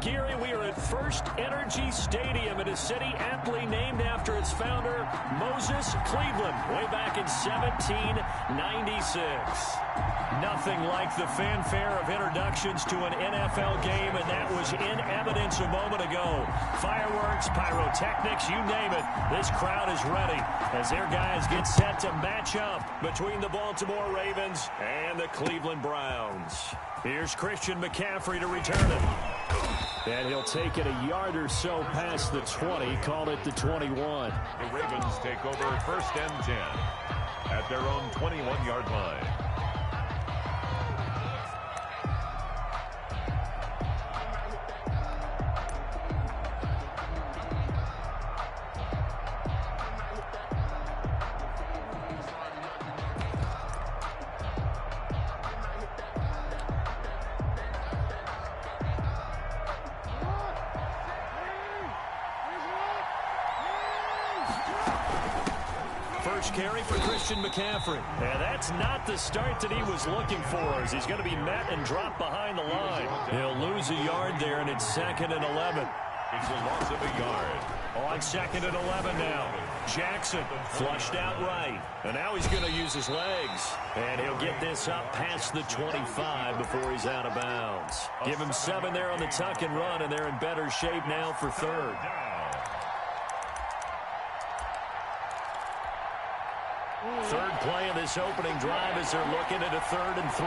Geary, we are at First Energy Stadium in a city aptly named after its founder, Moses Cleveland, way back in 1796. Nothing like the fanfare of introductions to an NFL game, and that was in evidence a moment ago. Fireworks, pyrotechnics, you name it. This crowd is ready as their guys get set to match up between the Baltimore Ravens and the Cleveland Browns. Here's Christian McCaffrey to return it. And he'll take it a yard or so past the 20, call it the 21. The Ravens take over 1st and 10 at their own 21-yard line. First carry for Christian McCaffrey. And that's not the start that he was looking for, as he's going to be met and dropped behind the line. He'll lose a yard there, and it's 2nd and 11. It's a loss of a yard. On 2nd and 11 now. Jackson flushed out right. And now he's going to use his legs. And he'll get this up past the 25 before he's out of bounds. Give him 7 there on the tuck and run, and they're in better shape now for 3rd. Third play of this opening drive as they're looking at a 3rd and 3.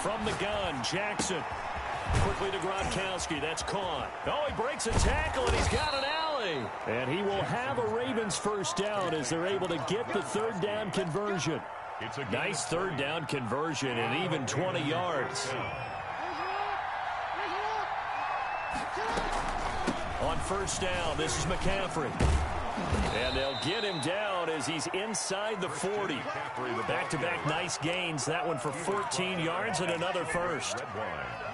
From the gun, Jackson. Quickly to Gronkowski. That's caught. Oh, he breaks a tackle, and he's got an alley. And he will have a Ravens first down as they're able to get the 3rd down conversion. It's a nice 3rd down conversion and even 20 yards. On 1st down, this is McCaffrey. And they'll get him down as he's inside the 40. Back-to-back nice gains. That one for 14 yards and another first.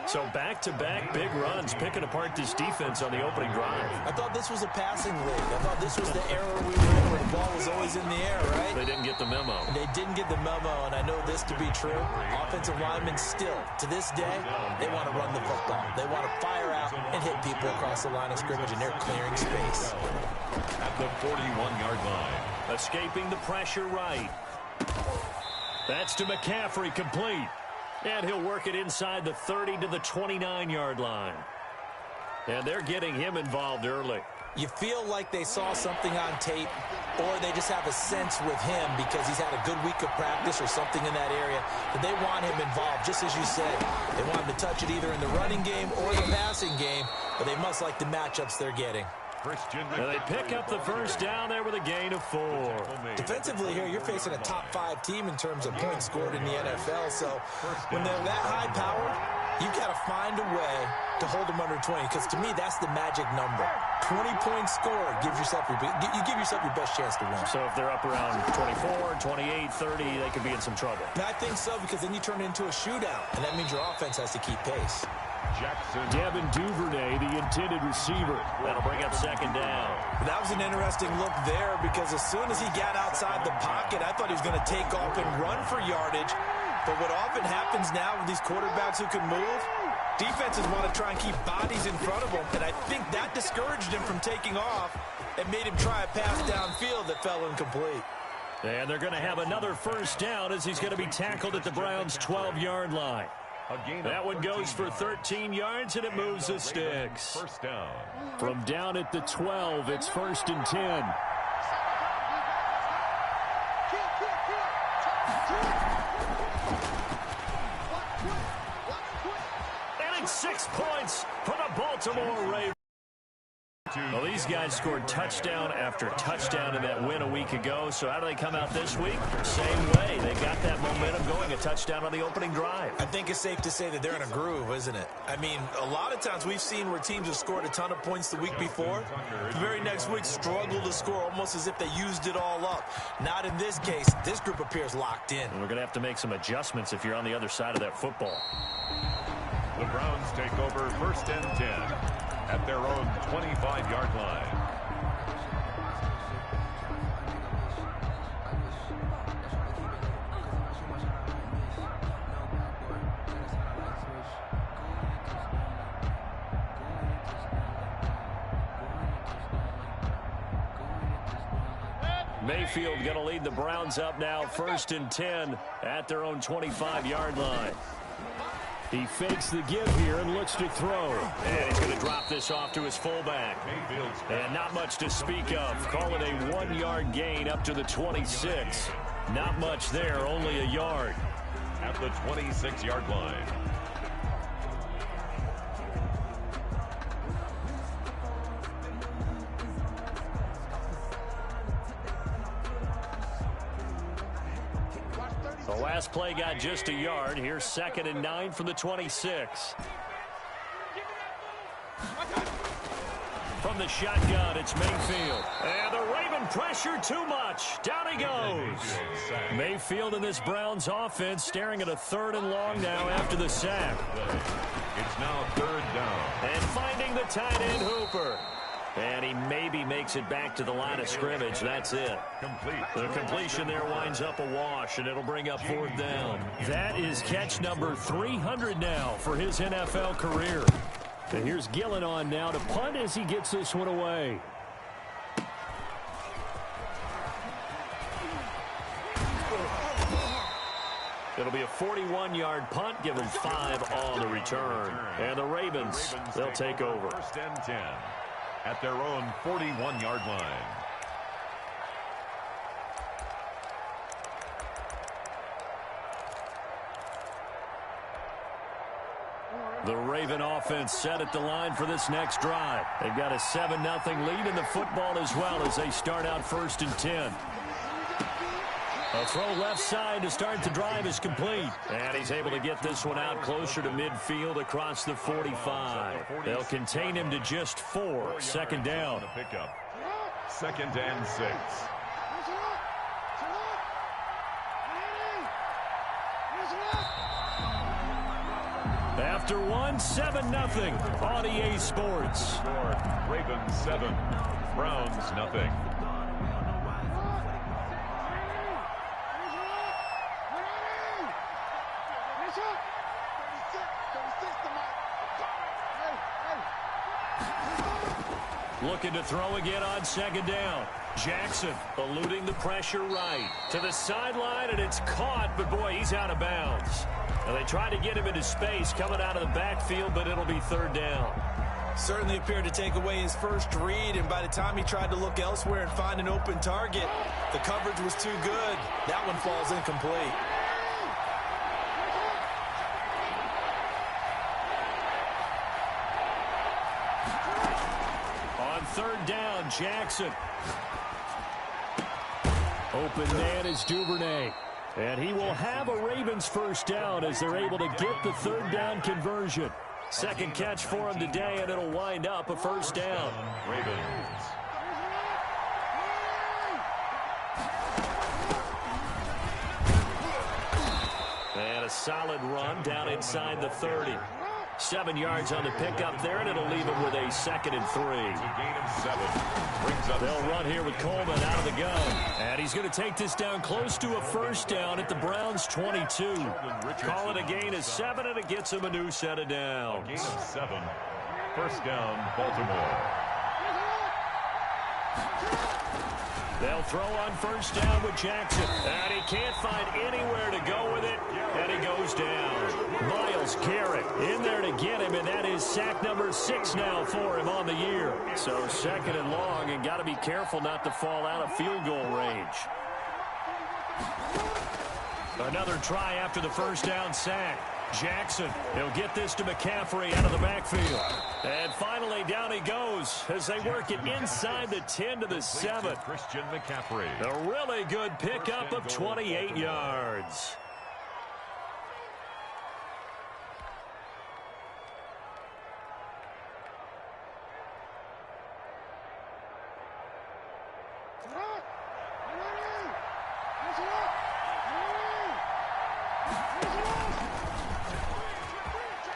So back-to-back big runs, picking apart this defense on the opening drive. I thought this was a passing league. I thought this was the era we were in where the ball was always in the air, right? They didn't get the memo. They didn't get the memo, and I know this to be true. Offensive linemen still, to this day, they want to run the football. They want to fire out and hit people across the line of scrimmage, and they're clearing space. At the 41-yard line. Escaping the pressure right. That's to McCaffrey, complete. And he'll work it inside the 30 to the 29-yard line. And they're getting him involved early. You feel like they saw something on tape, or they just have a sense with him because he's had a good week of practice or something in that area that they want him involved, just as you said. They want him to touch it either in the running game or the passing game, but they must like the matchups they're getting. And they pick up the first down there with a gain of 4. Defensively here, you're facing a top-5 team in terms of points scored in the NFL. So when they're that high-powered, you've got to find a way to hold them under 20, because to me, that's the magic number. 20 points scored gives yourself you give yourself your best chance to win. So if they're up around 24, 28, 30, they could be in some trouble. I think so, because then you turn it into a shootout, and that means your offense has to keep pace. Jackson. Devin Duvernay, the intended receiver. That'll bring up 2nd down. That was an interesting look there, because as soon as he got outside the pocket, I thought he was going to take off and run for yardage. But what often happens now with these quarterbacks who can move, defenses want to try and keep bodies in front of them, and I think that discouraged him from taking off and made him try a pass downfield that fell incomplete. And they're going to have another first down as he's going to be tackled at the Browns' 12-yard line. That one goes for 13 yards, and it moves the sticks. First down. From down at the 12, it's 1st and 10. And it's 6 points for the Baltimore Ravens. Well, these guys scored touchdown after touchdown in that win a week ago. So how do they come out this week? Same way. They got that momentum going, a touchdown on the opening drive. I think it's safe to say that they're in a groove, isn't it? I mean, a lot of times we've seen where teams have scored a ton of points the week before. The very next week struggle to score almost as if they used it all up. Not in this case. This group appears locked in. And we're going to have to make some adjustments if you're on the other side of that football. The Browns take over 1st and 10 at their own 25-yard line. Mayfield going to lead the Browns up now, 1st and 10 at their own 25-yard line. He fakes the give here and looks to throw. And he's going to drop this off to his fullback. And not much to speak of. Call it a 1-yard gain up to the 26. Not much there, only a yard. At the 26-yard line. The last play got just a yard. Here's 2nd and 9 from the 26. From the shotgun, it's Mayfield. And the Raven pressure too much. Down he goes. Mayfield in this Browns offense staring at a 3rd and long now after the sack. It's now 3rd down. And finding the tight end Hooper. And he maybe makes it back to the line of scrimmage. That's it. The completion there winds up a wash, and it'll bring up 4th down. That is catch number 300 now for his NFL career. And here's Gillen on now to punt as he gets this one away. It'll be a 41-yard punt, give him 5 on the return. And the Ravens, they'll take over. 1st and 10 at their own 41-yard line. The Raven offense set at the line for this next drive. They've got a 7-0 lead in the football as well as they start out 1st and 10. A throw left side to start the drive is complete. And he's able to get this one out closer to midfield across the 45. They'll contain him to just 4. 2nd down. Pickup. 2nd and 6. After one, 7-0 on EA Sports. Ravens 7, Browns nothing. Looking to throw again on 2nd down. Jackson eluding the pressure right to the sideline, and it's caught, but boy, he's out of bounds. And they tried to get him into space coming out of the backfield, but it'll be 3rd down. Certainly appeared to take away his first read, and by the time he tried to look elsewhere and find an open target, the coverage was too good. That one falls incomplete. On 3rd down, Jackson. Open man is Duvernay. And he will have a Ravens 1st down as they're able to get the 3rd down conversion. 2nd catch for him today, and it'll wind up a 1st down. Ravens. And a solid run down inside the 30. 7 yards on the pickup there, and it'll leave him with a 2nd and 3. Gain of 7. Brings up They'll run here with Coleman out of the gun. And he's going to take this down close to a 1st down at the Browns' 22. Call it a gain of 7, and it gets him a new set of downs. Gain of 7. 1st down, Baltimore. They'll throw on 1st down with Jackson. And he can't find anywhere to go with it. And he goes down. Myles Garrett in there to get him, and that is sack number 6 now for him on the year. So 2nd and long, and got to be careful not to fall out of field goal range. Another try after the 1st down sack. Jackson, he'll get this to McCaffrey out of the backfield. And finally, down he goes as they work it inside the 10 to the 7. Christian McCaffrey. A really good pickup of 28 yards.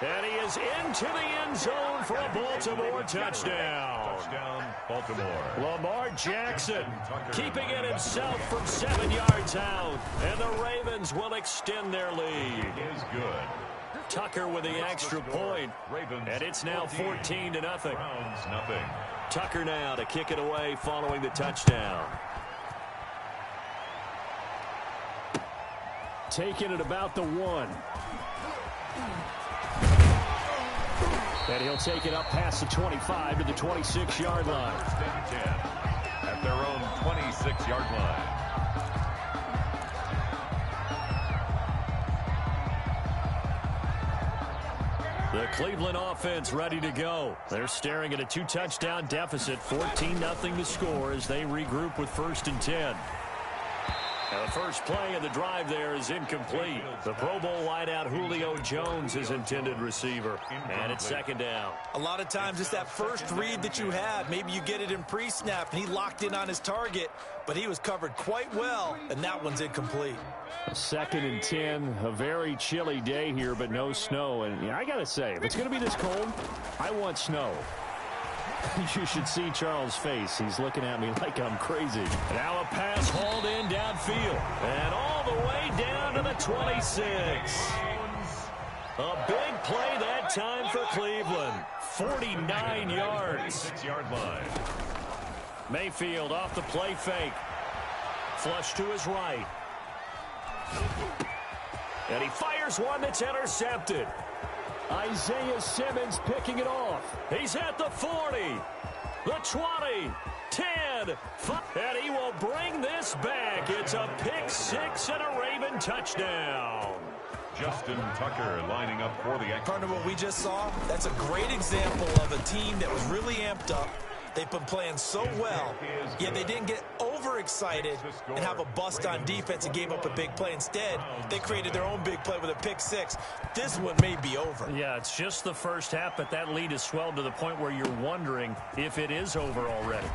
And he is into the end zone for a Baltimore touchdown. Touchdown, Baltimore. Lamar Jackson keeping it himself from 7 yards out. And the Ravens will extend their lead. Is good. Tucker with the extra point. And it's now 14-0. Browns nothing. Tucker now to kick it away following the touchdown. taken at about the 1. And he'll take it up past the 25 to the 26-yard line. First and 10 at their own 26-yard line. The Cleveland offense ready to go. They're staring at a 2-touchdown deficit, 14-0 to score as they regroup with 1st and 10. Now the first play of the drive there is incomplete. The Pro Bowl wideout Julio Jones is intended receiver, and it's 2nd down. A lot of times it's that first read that you have. Maybe you get it in pre-snap, and he locked in on his target, but he was covered quite well, and that one's incomplete. 2nd and 10, a very chilly day here, but no snow. And I got to say, if it's going to be this cold, I want snow. You should see Charles' face. He's looking at me like I'm crazy. Now a pass hauled in downfield. And all the way down to the 26. A big play that time for Cleveland. 49 yards. 6-yard line. Mayfield off the play fake. Flush to his right. And he fires one that's intercepted. Isaiah Simmons picking it off. He's at the 40, the 20, 10, 5, and he will bring this back. It's a pick 6 and a Raven touchdown. Justin Tucker lining up for the extra. Partner, what we just saw, that's a great example of a team that was really amped up. They've been playing so well, yet they didn't get overexcited and have a bust on defense and gave up a big play. Instead, they created their own big play with a pick 6. This one may be over. Yeah, it's just the first half, but that lead has swelled to the point where you're wondering if it is over already.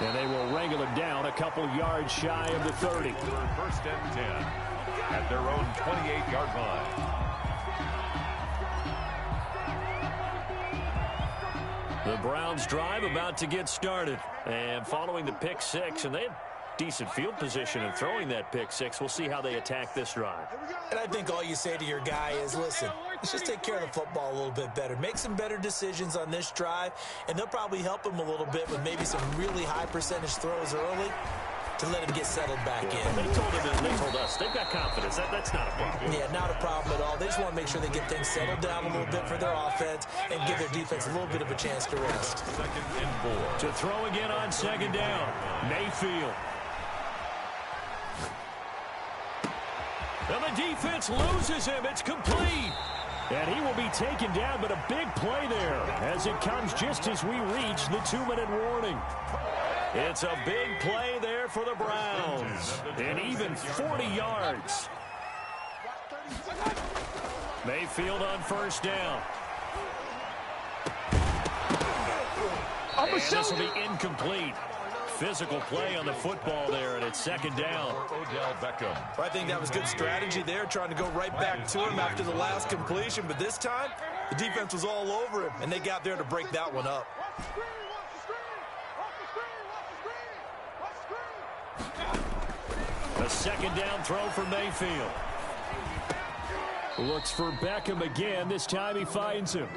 And they will wrangle it down a couple yards shy of the 30. 1st and 10 at their own 28-yard line. The Browns drive about to get started. And following the pick 6, and they had decent field position in throwing that pick 6. We'll see how they attack this drive. And I think all you say to your guy is, listen, let's just take care of the football a little bit better. Make some better decisions on this drive, and they'll probably help him a little bit with maybe some really high percentage throws early to let him get settled back in. They told him, and they told us, they've got confidence. That's not a problem. Yeah, not a problem at all. They just want to make sure they get things settled down a little bit for their offense and give their defense a little bit of a chance to rest. 2nd and 4. To throw again on 2nd down, Mayfield. And the defense loses him. It's complete. And he will be taken down, but a big play there as it comes just as we reach the 2-minute warning. It's a big play there for the Browns. And even 40 yards. Mayfield on 1st down. And this will be incomplete. Physical play on the football there, and it's 2nd down. Odell Beckham. I think that was good strategy there, trying to go right back to him after the last completion. But this time, the defense was all over him, and they got there to break that one up. A 2nd down throw for Mayfield. Looks for Beckham again. This time he finds him.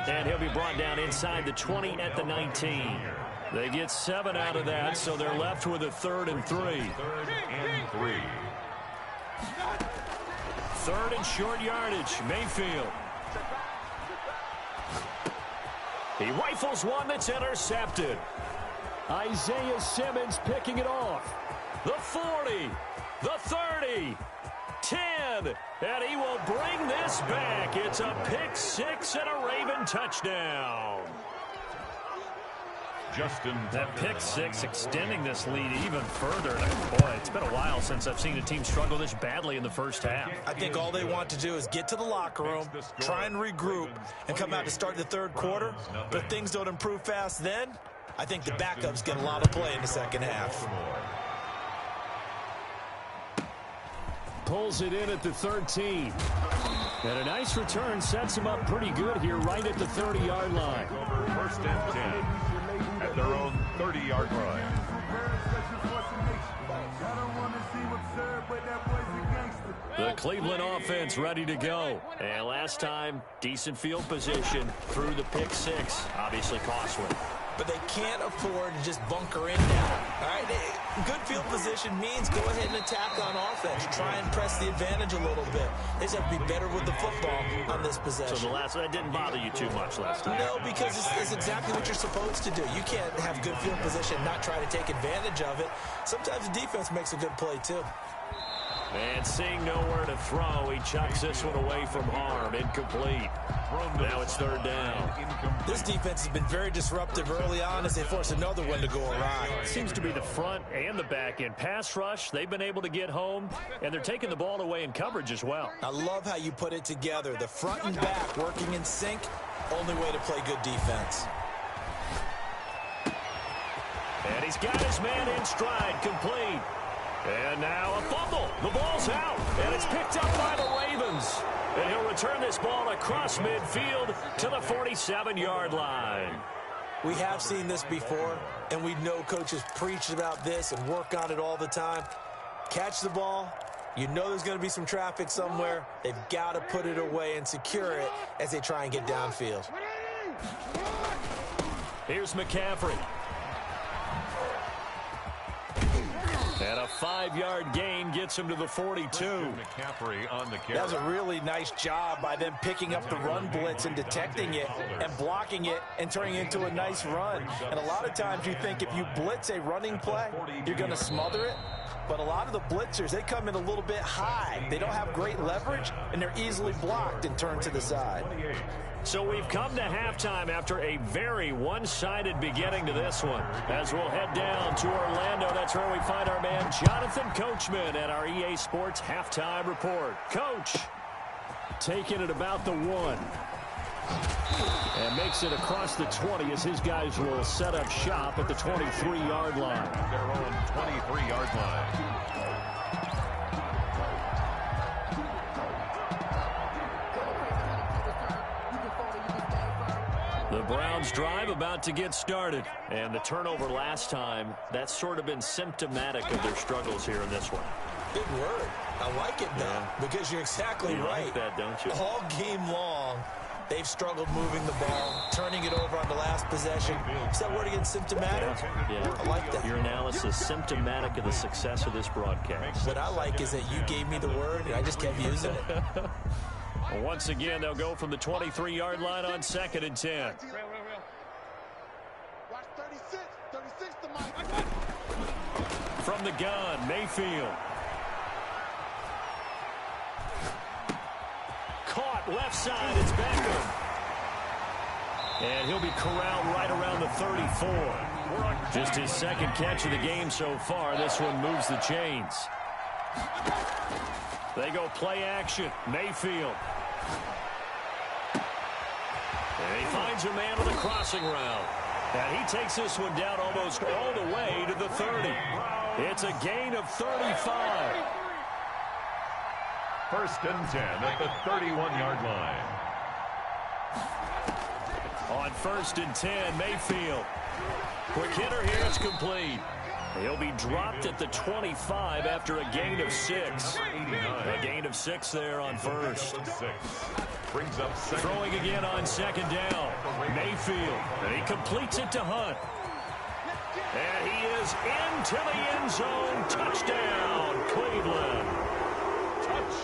And he'll be brought down inside the 20 at the 19. They get 7 out of that, so they're left with a 3rd and 3. 3rd and 3. 3rd and short yardage. Mayfield. He rifles one that's intercepted. Isaiah Simmons picking it off. The 40, the 30, 10, and he will bring this back. It's a pick 6 and a Raven touchdown. That pick 6 extending this lead even further. And boy, it's been a while since I've seen a team struggle this badly in the first half. I think all they want to do is get to the locker room, try and regroup, and come out to start the 3rd quarter. But if things don't improve fast then, I think the backups get a lot of play in the 2nd half. Pulls it in at the 13. And a nice return sets him up pretty good here right at the 30-yard line. 1st and 10 at their own 30-yard line. The Cleveland offense ready to go. And last time, decent field position through the pick 6. Obviously costly. but they can't afford to just bunker in now. All right, good field position means go ahead and attack on offense. Try and press the advantage a little bit. They just have to be better with the football on this possession. So that didn't bother you too much last time? No, because it's exactly what you're supposed to do. You can't have good field position and not try to take advantage of it. Sometimes the defense makes a good play, too. And seeing nowhere to throw, he chucks this one away from harm. Incomplete. Now it's third down. This defense has been very disruptive early on as they force another one to go awry. Seems to be the front and the back end. Pass rush, they've been able to get home, and they're taking the ball away in coverage as well. I love how you put it together. The front and back working in sync, only way to play good defense. And he's got his man in stride, complete. And now a fumble. The ball's out, and it's picked up by the Ravens. And he'll return this ball across midfield to the 47-yard line. We have seen this before, and we know coaches preach about this and work on it all the time. Catch the ball. You know there's going to be some traffic somewhere. They've got to put it away and secure it as they try and get downfield. Here's McCaffrey. And a 5-yard gain gets him to the 42. McCaffrey on the carry. That was a really nice job by them picking up the run blitz and detecting it and blocking it and turning it into a nice run. And a lot of times you think if you blitz a running play, you're going to smother it. But a lot of the blitzers, they come in a little bit high. They don't have great leverage, and they're easily blocked and turned to the side. So we've come to halftime after a very one-sided beginning to this one. As we'll head down to Orlando, that's where we find our man Jonathan Coachman at our EA Sports Halftime Report. Coach, taking it about the 1. And makes it across the 20 as his guys will set up shop at the 23-yard line. Their own 23-yard line. The Browns drive about to get started. And the turnover last time, that's sort of been symptomatic of their struggles here in this one. Big word. I like it, though, because you're exactly right. You like that, don't you? All game long, they've struggled moving the ball, turning it over on the last possession. Is that word again, symptomatic? Yeah. I like that. Your analysis symptomatic of the success of this broadcast. What I like is that you gave me the word, and I just kept using it. Once again, they'll go from the 23-yard line on 2nd and 10. Watch 36 to Mike. From the gun, Mayfield. Caught left side, it's Beckham. And he'll be corralled right around the 34. Just his second catch of the game so far. This one moves the chains. They go play action. Mayfield. And he finds a man with a crossing route. And he takes this one down almost all the way to the 30. It's a gain of 35. 1st and 10 at the 31-yard line. On 1st and 10, Mayfield. Quick hitter here, it's complete. He'll be dropped at the 25 after a gain of 6. A gain of 6 there on 1st. Brings up second. Throwing again on 2nd down. Mayfield. And he completes it to Hunt. And he is into the end zone. Touchdown, Cleveland.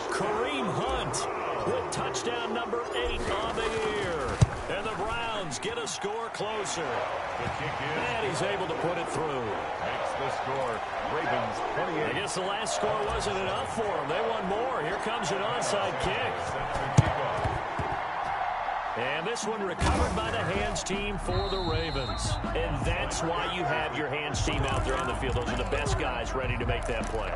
Kareem Hunt with touchdown number 8 on the year. And the Browns get a score closer. The kick is. And he's able to put it through. Makes the score. Ravens 28. I guess the last score wasn't enough for them. They want more. Here comes an onside kick. And this one recovered by the hands team for the Ravens. And that's why you have your hands team out there on the field. Those are the best guys ready to make that play.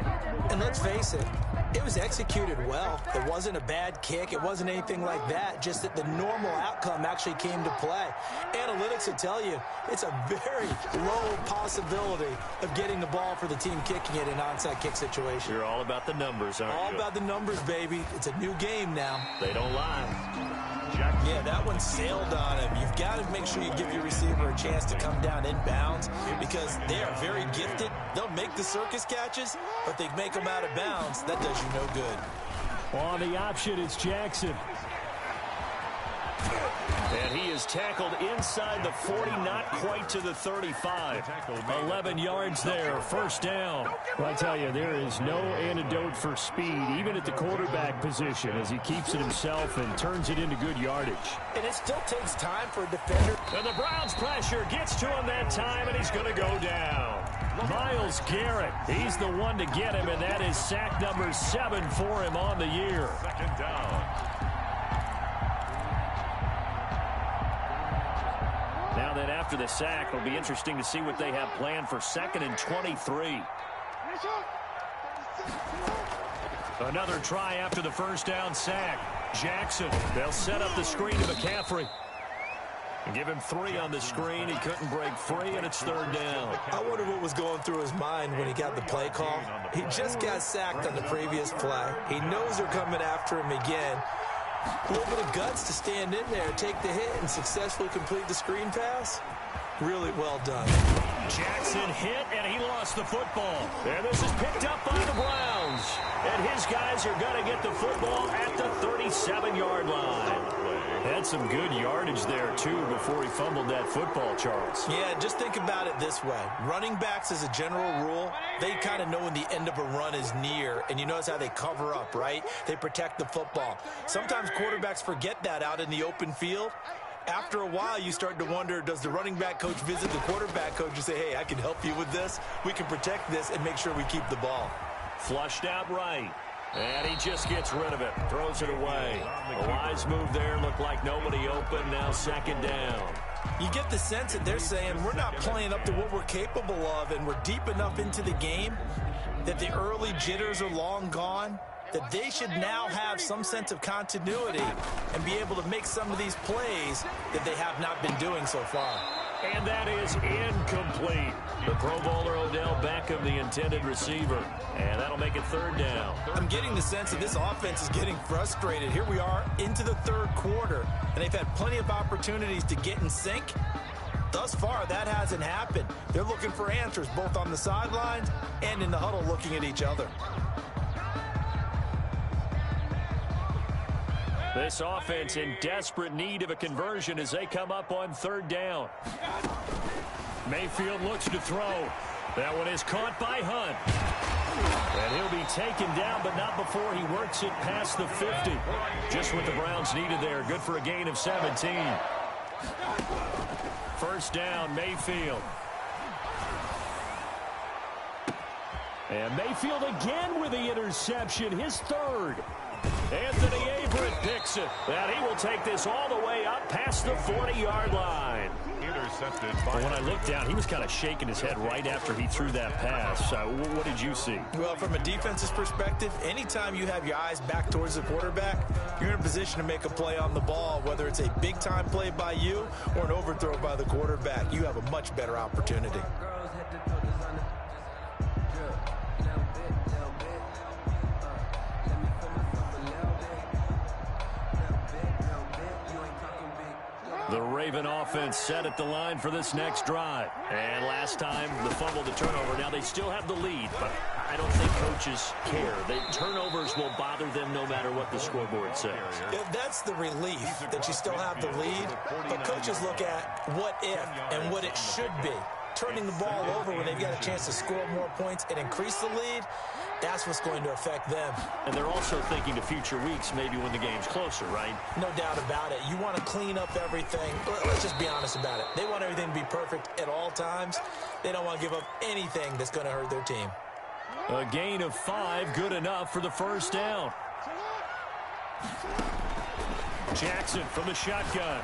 And let's face it, it was executed well. It wasn't a bad kick. It wasn't anything like that. Just that the normal outcome actually came to play. Analytics will tell you it's a very low possibility of getting the ball for the team kicking it in an onside kick situation. You're all about the numbers, aren't you? All about the numbers, baby. It's a new game now. They don't lie. Yeah, that one sailed on him. You've got to make sure you give your receiver a chance to come down inbounds because they are very gifted. They'll make the circus catches, but they make them out of bounds. That does you no good. On the option, it's Jackson. And he is tackled inside the 40, not quite to the 35. 11 yards there, first down. Well, I tell you, there is no antidote for speed, even at the quarterback position, as he keeps it himself and turns it into good yardage. And it still takes time for a defender. And the Browns pressure gets to him that time, and he's going to go down. Myles Garrett, he's the one to get him, and that is sack number 7 for him on the year. Second down. Now then, after the sack, it'll be interesting to see what they have planned for 2nd and 23. Another try after the first down sack. Jackson, they'll set up the screen to McCaffrey. And give him 3 on the screen. He couldn't break free, and it's 3rd down. I wonder what was going through his mind when he got the play call. He just got sacked on the previous play. He knows they're coming after him again. A little bit of guts to stand in there, take the hit, and successfully complete the screen pass. Really well done. Jackson hit, and he lost the football. And this is picked up by the Browns. And his guys are going to get the football at the 37-yard line. Had some good yardage there, too, before he fumbled that football, Charles. Yeah, just think about it this way. Running backs, as a general rule, they kind of know when the end of a run is near, and you notice how they cover up, right? They protect the football. Sometimes quarterbacks forget that out in the open field. After a while, you start to wonder, does the running back coach visit the quarterback coach and say, hey, I can help you with this. We can protect this and make sure we keep the ball. Flushed out right. And he just gets rid of it. Throws it away. A wise move there. Looked like nobody open. Now 2nd down. You get the sense that they're saying we're not playing up to what we're capable of, and we're deep enough into the game that the early jitters are long gone, that they should now have some sense of continuity and be able to make some of these plays that they have not been doing so far. And that is incomplete. The Pro Bowler Odell Beckham, the intended receiver. And that'll make it 3rd down. I'm getting the sense that this offense is getting frustrated. Here we are into the 3rd quarter, and they've had plenty of opportunities to get in sync. Thus far, that hasn't happened. They're looking for answers both on the sidelines and in the huddle looking at each other. This offense in desperate need of a conversion as they come up on 3rd down. Mayfield looks to throw. That one is caught by Hunt. And he'll be taken down, but not before he works it past the 50. Just what the Browns needed there. Good for a gain of 17. 1st down, Mayfield. And Mayfield again with the interception, his 3rd. Anthony Averett picks it. And he will take this all the way up past the 40-yard line. Intercepted by when I looked down, he was kind of shaking his head right after he threw that pass. What did you see? Well, from a defense's perspective, anytime you have your eyes back towards the quarterback, you're in a position to make a play on the ball, whether it's a big-time play by you or an overthrow by the quarterback. You have a much better opportunity. The Raven offense set at the line for this next drive. And last time, the fumble, the turnover. Now they still have the lead, but I don't think coaches care. Turnovers will bother them no matter what the scoreboard says. Yeah, that's the relief, that you still have the lead. But coaches look at what if and what it should be. Turning the ball over when they've got a chance to score more points and increase the lead, that's what's going to affect them. And they're also thinking to future weeks, maybe when the game's closer, right? No doubt about it. You want to clean up everything. Let's just be honest about it. They want everything to be perfect at all times. They don't want to give up anything that's going to hurt their team. A gain of 5, good enough for the 1st down. Jackson from the shotgun.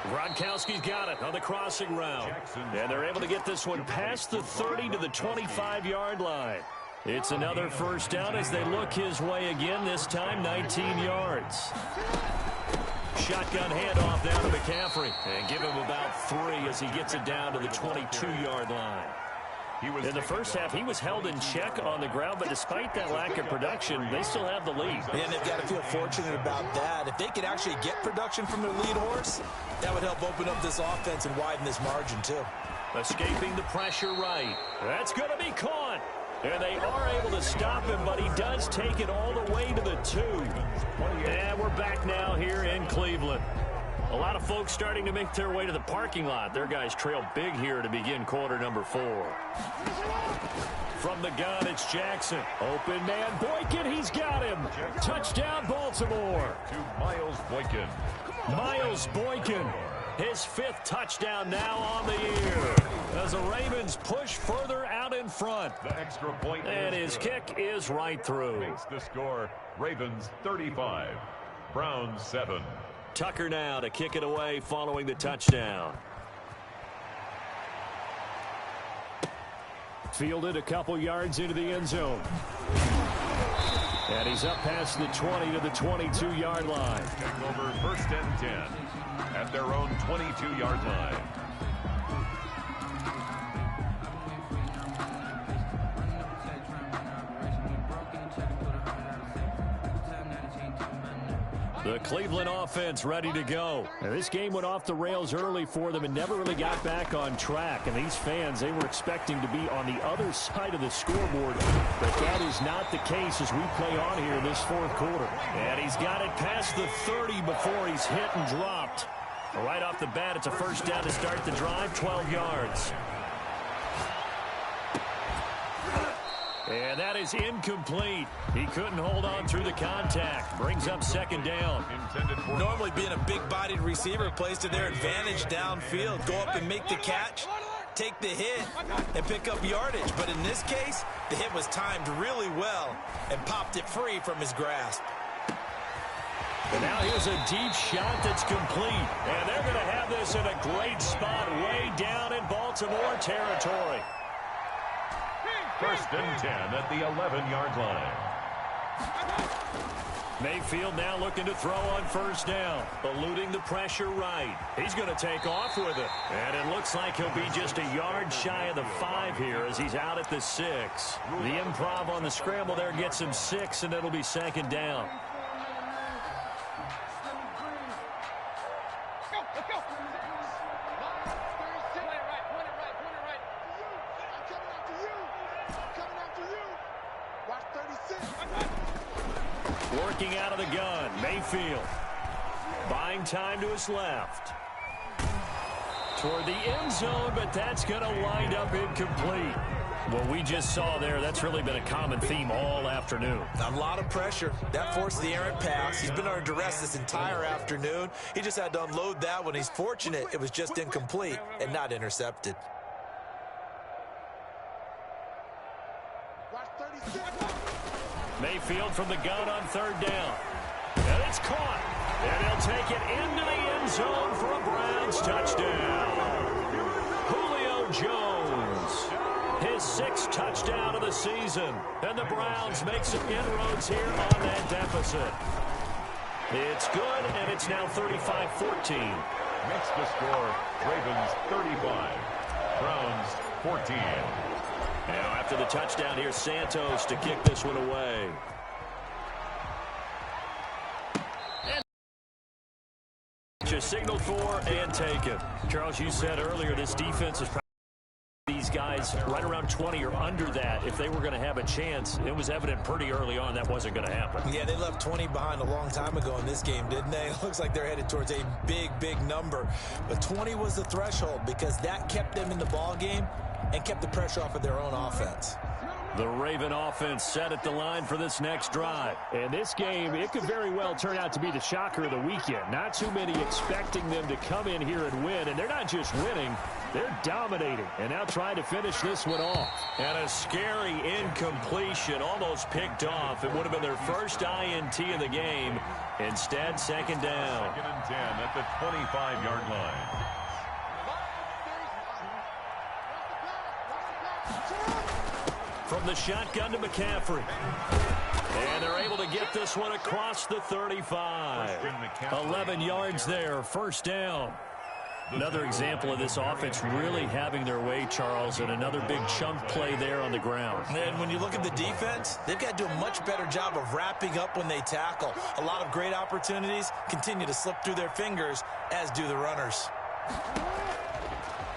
Gronkowski's got it on the crossing route. And they're able to get this one past the 30 to the 25-yard line. It's another 1st down as they look his way again, this time 19 yards. Shotgun handoff down to McCaffrey. And give him about 3 as he gets it down to the 22-yard line. In the first half, he was held in check on the ground, but despite that lack of production, they still have the lead. And they've got to feel fortunate about that. If they could actually get production from their lead horse, that would help open up this offense and widen this margin, too. Escaping the pressure right. That's going to be caught. And they are able to stop him, but he does take it all the way to the 2. And we're back now here in Cleveland. A lot of folks starting to make their way to the parking lot. Their guys trail big here to begin quarter number 4. From the gun, it's Jackson. Open man, Boykin, he's got him. Touchdown, Baltimore. To Miles Boykin. Miles Boykin, his 5th touchdown now on the year, as the Ravens push further out in front. The extra point. And his kick is right through. Makes the score Ravens 35, Browns 7. Tucker now to kick it away following the touchdown. Fielded a couple yards into the end zone. And he's up past the 20 to the 22-yard line. Take over 1st and 10 at their own 22-yard line. The Cleveland offense ready to go. Now, this game went off the rails early for them and never really got back on track. And these fans, they were expecting to be on the other side of the scoreboard. But that is not the case as we play on here in this 4th quarter. And he's got it past the 30 before he's hit and dropped. Right off the bat, it's a 1st down to start the drive, 12 yards. And that is incomplete. He couldn't hold on through the contact. Brings up 2nd down. Normally being a big-bodied receiver plays to their advantage downfield. Go up and make the catch, take the hit, and pick up yardage. But in this case, the hit was timed really well and popped it free from his grasp. And now here's a deep shot that's complete. And they're going to have this in a great spot way down in Baltimore territory. 1st and 10 at the 11-yard line. Mayfield now looking to throw on 1st down. Eluding the pressure right. He's going to take off with it. And it looks like he'll be just a yard shy of the 5 here as he's out at the 6. The improv on the scramble there gets him 6, and it'll be 2nd down. Working out of the gun, Mayfield. Buying time to his left. Toward the end zone, but that's going to wind up incomplete. What we just saw there, that's really been a common theme all afternoon. A lot of pressure. That forced the errant pass. He's been under duress this entire afternoon. He just had to unload that one. He's fortunate it was just incomplete and not intercepted. Mayfield from the gun on 3rd down. And it's caught. And he'll take it into the end zone for a Browns touchdown. Julio Jones, his 6th touchdown of the season. And the Browns make some inroads here on that deficit. It's good, and it's now 35-14. Makes the score Ravens 35, Browns 14. Now after the touchdown, here's Santos to kick this one away. And just signal for and take it. Charles, you said earlier this defense is probably these guys right around 20 or under that. If they were going to have a chance, it was evident pretty early on that wasn't going to happen. Yeah, they left 20 behind a long time ago in this game, didn't they? It looks like they're headed towards a big, big number. But 20 was the threshold because that kept them in the ball game and kept the pressure off of their own offense. The Raven offense set at the line for this next drive. And this game, it could very well turn out to be the shocker of the weekend. Not too many expecting them to come in here and win. And they're not just winning, they're dominating. And now trying to finish this one off. And a scary incompletion, almost picked off. It would have been their first INT of the game. Instead, 2nd down. 2nd and 10 at the 25-yard line. From the shotgun to McCaffrey. And they're able to get this one across the 35. 11 yards there, 1st down. Another example of this offense really having their way, Charles, and another big chunk play there on the ground. And when you look at the defense, they've got to do a much better job of wrapping up when they tackle. A lot of great opportunities continue to slip through their fingers, as do the runners.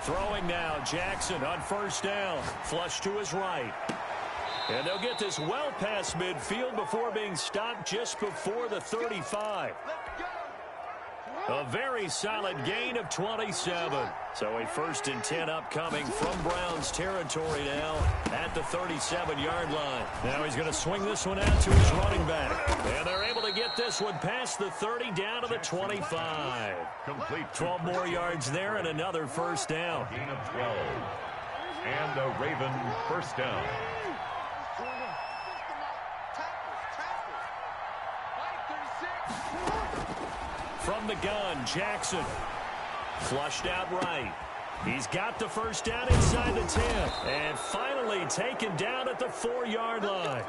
Throwing now, Jackson on 1st down. Flush to his right. And they'll get this well past midfield before being stopped just before the 35. A very solid gain of 27. So a 1st and 10 upcoming from Browns territory now at the 37-yard line. Now he's going to swing this one out to his running back. And they're able to get this one past the 30 down to the 25. Complete. 12 more yards there and another 1st down. Gain of 12. And a Raven 1st down. From the gun, Jackson. Flushed out right. He's got the 1st down inside the 10. And finally taken down at the 4-yard line.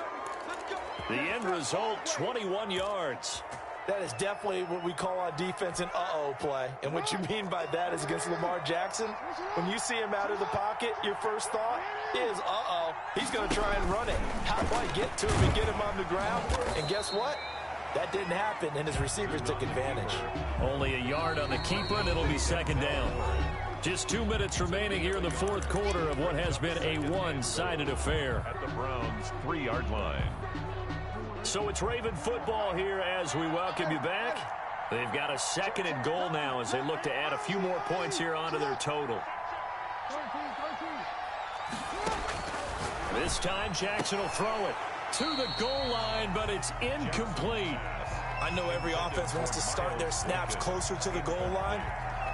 The end result, 21 yards. That is definitely what we call on defense an uh-oh play. And what you mean by that is against Lamar Jackson, when you see him out of the pocket, your first thought is, uh-oh, he's going to try and run it. How do I get to him and get him on the ground? And guess what? That didn't happen, and his receivers took advantage. Only a yard on the keeper, and it'll be 2nd down. Just 2 minutes remaining here in the 4th quarter of what has been a one-sided affair. At the Browns' 3-yard line. So it's Raven football here as we welcome you back. They've got a 2nd and goal now as they look to add a few more points here onto their total. This time Jackson will throw it to the goal line, but it's incomplete. I know every offense wants to start their snaps closer to the goal line,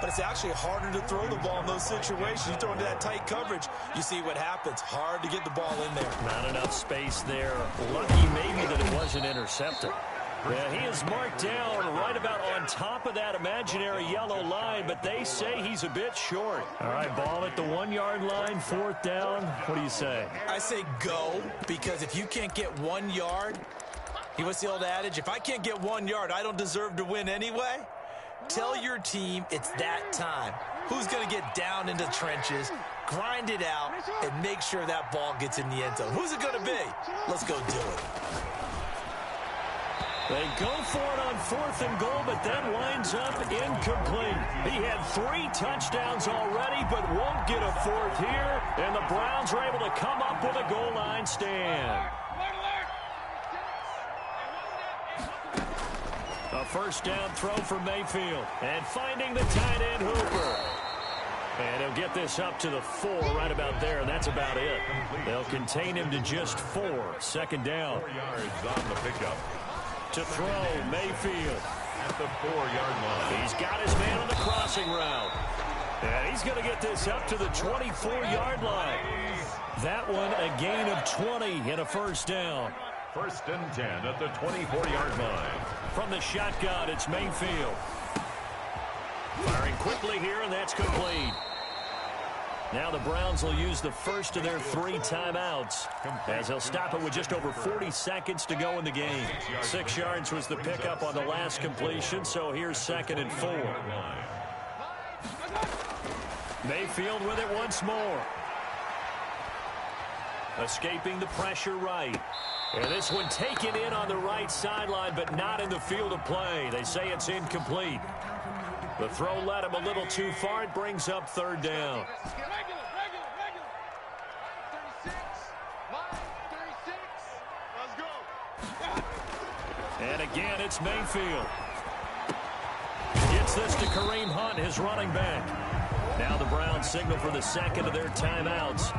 but it's actually harder to throw the ball in those situations. You throw into that tight coverage, you see what happens. Hard to get the ball in there. Not enough space there. Lucky maybe that it wasn't intercepted. Yeah, he is marked down right about on top of that imaginary yellow line, but they say he's a bit short. All right, ball at the 1-yard line, 4th down. What do you say? I say go, because if you can't get 1 yard, what's the old adage? If I can't get 1 yard, I don't deserve to win anyway. Tell your team it's that time. Who's going to get down into the trenches, grind it out, and make sure that ball gets in the end zone? Who's it going to be? Let's go do it. They go for it on 4th and goal, but that winds up incomplete. He had 3 touchdowns already, but won't get a 4th here, and the Browns are able to come up with a goal line stand. A 1st down throw for Mayfield, and finding the tight end Hooper. And he'll get this up to the 4 right about there, and that's about it. They'll contain him to just 4. 2nd down. 4 yards on the pickup. To throw, Mayfield. At the 4-yard line. He's got his man on the crossing route. And he's going to get this up to the 24-yard line. That one a gain of 20 and a 1st down. 1st and 10 at the 24-yard line. From the shotgun, it's Mayfield. Firing quickly here, and that's complete. Now the Browns will use the first of their 3 timeouts as they'll stop it with just over 40 seconds to go in the game. 6 yards was the pickup on the last completion, so here's 2nd and 4. Mayfield with it once more. Escaping the pressure right. And this one taken in on the right sideline, but not in the field of play. They say it's incomplete. The throw led him a little too far. It brings up 3rd down. And again, it's Mayfield. Gets this to Kareem Hunt, his running back. Now the Browns signal for the 2nd of their timeouts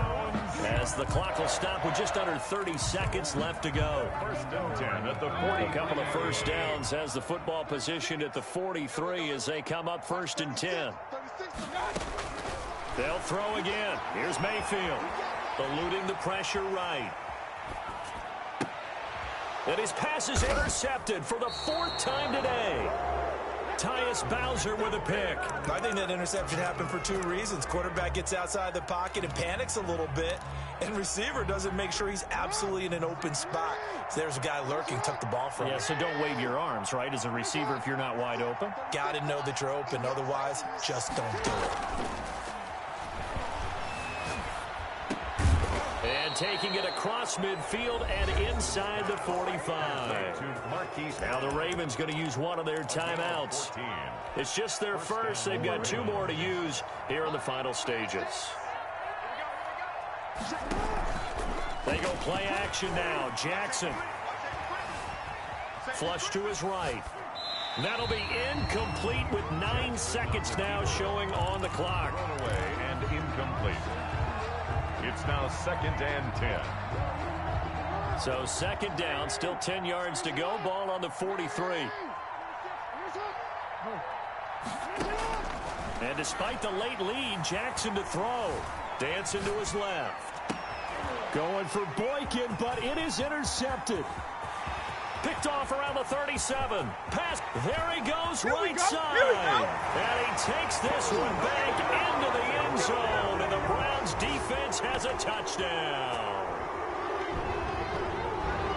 as the clock will stop with just under 30 seconds left to go. 1st and 10 at the 40. A couple of 1st downs has the football positioned at the 43 as they come up 1st and 10. They'll throw again. Here's Mayfield. Eluding the pressure right. And his pass is intercepted for the 4th time today. Tyus Bowser with a pick. I think that interception happened for 2 reasons. Quarterback gets outside the pocket and panics a little bit, and receiver doesn't make sure he's absolutely in an open spot. So there's a guy lurking, took the ball from him. Yeah, so don't wave your arms, right, as a receiver if you're not wide open. Got to know that you're open. Otherwise, just don't do it. And taking it across midfield and inside the 45. Now the Ravens going to use one of their timeouts. It's just their first. They've got 2 more to use here in the final stages. They go play action now. Jackson. Flush to his right. That'll be incomplete with 9 seconds now showing on the clock. Thrown away and incomplete. It's now 2nd and 10. So 2nd down, still 10 yards to go. Ball on the 43. And despite the late lead, Jackson to throw. Dancing to his left. Going for Boykin, but it is intercepted. Picked off around the 37. Pass. There he goes, right side. And he takes this one back into the end zone. And the Browns defense has a touchdown.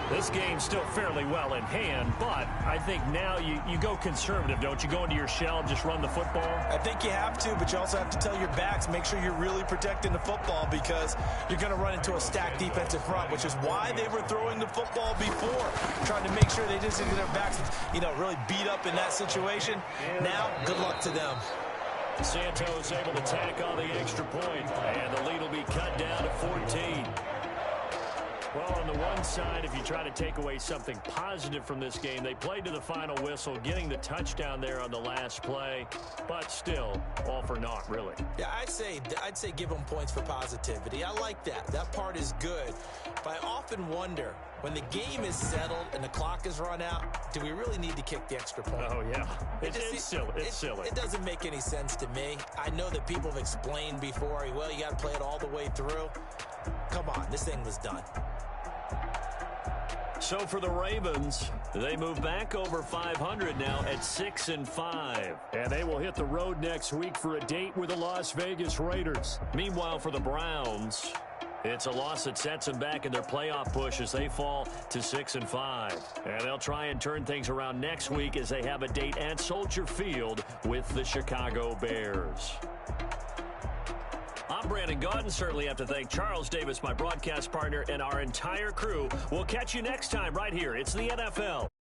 This game's still fairly well in hand, but I think now you go conservative, don't you? Go into your shell and just run the football? I think you have to, but you also have to tell your backs, make sure you're really protecting the football because you're going to run into a stacked defensive front, which is why they were throwing the football before, trying to make sure they didn't get their backs, really beat up in that situation. Now, good luck to them. Santos able to tack on the extra point, and the lead will be cut down to 14. Well, on the one side, if you try to take away something positive from this game, they played to the final whistle, getting the touchdown there on the last play, but still, all for naught, really. Yeah, I'd say give them points for positivity. I like that. That part is good. But I often wonder, when the game is settled and the clock is run out, do we really need to kick the extra point? Oh, yeah. It's silly. It's silly. It doesn't make any sense to me. I know that people have explained before, well, you got to play it all the way through. Come on, this thing was done. So for the Ravens, they move back over 500 now at 6-5. And they will hit the road next week for a date with the Las Vegas Raiders. Meanwhile, for the Browns, it's a loss that sets them back in their playoff push as they fall to 6-5. And they'll try and turn things around next week as they have a date at Soldier Field with the Chicago Bears. I'm Brandon Gaudin. Certainly have to thank Charles Davis, my broadcast partner, and our entire crew. We'll catch you next time right here. It's the NFL.